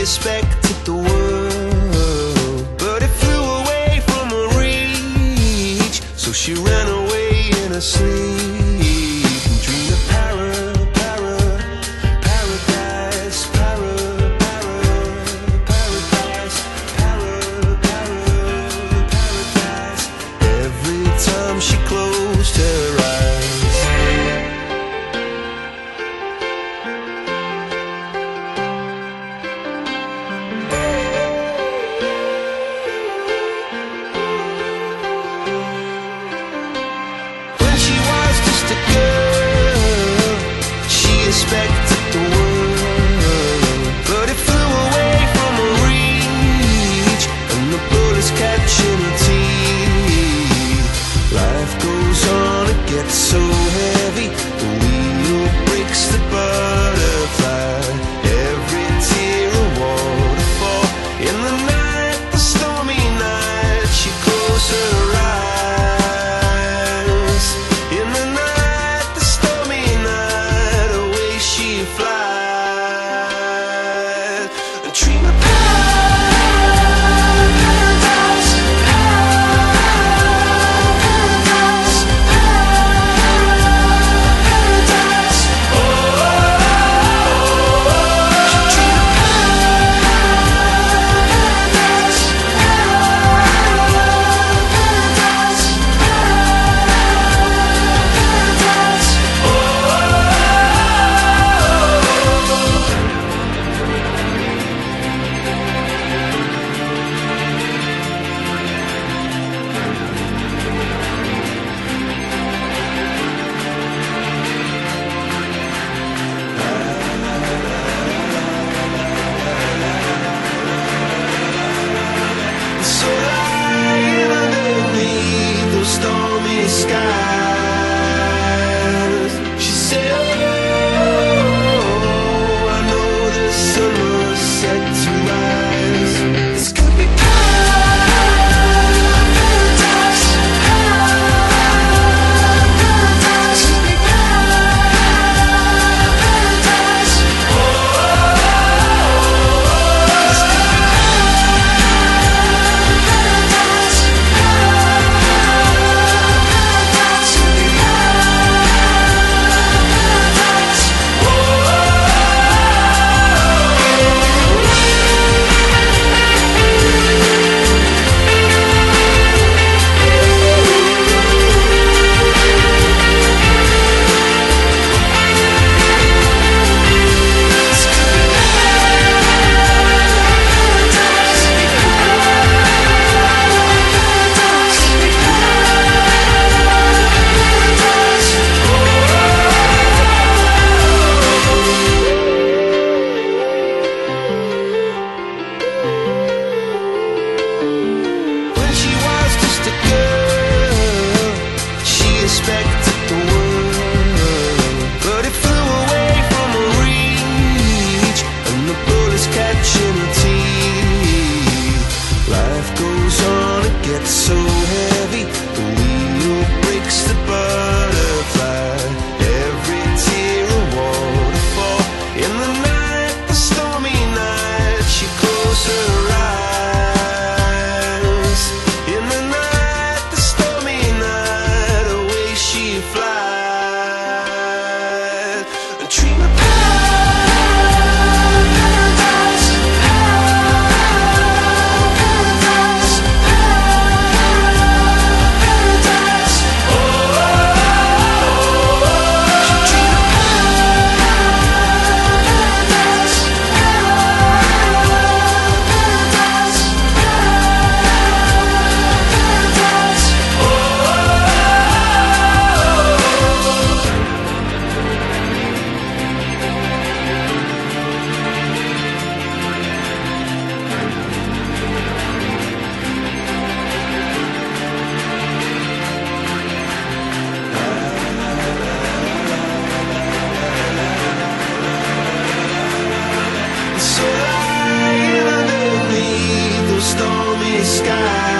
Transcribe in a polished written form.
expected the world, but it flew away from her reach. So she ran away in her sleep and dreamed of paradise, paradise. Every time she closed her eyes, expected the world, but it flew away from her reach, and the bullets catching her teeth. Life goes on, it gets so heavy, the wheel breaks the butterfly. Every tear a waterfall. In the night, the stormy night, she closed her eyes. In the night, the stormy night, she flies and dream of paradise, paradise, paradise. Oh, she dream of paradise, paradise, paradise. Oh. So lying underneath those stormy skies, she said, oh, I know the sun was set to rise. This could be paradise, paradise, could be paradise. Oh, this could be expected the world, but it flew away from her reach, and the bullets catching her teeth. Life goes on, it gets so heavy, the wheel breaks the butterfly. Every tear a waterfall. In the night, the stormy night, she closed her eyes. In the night, the stormy night, she flies and dream of paradise, paradise, paradise. Oh, sky.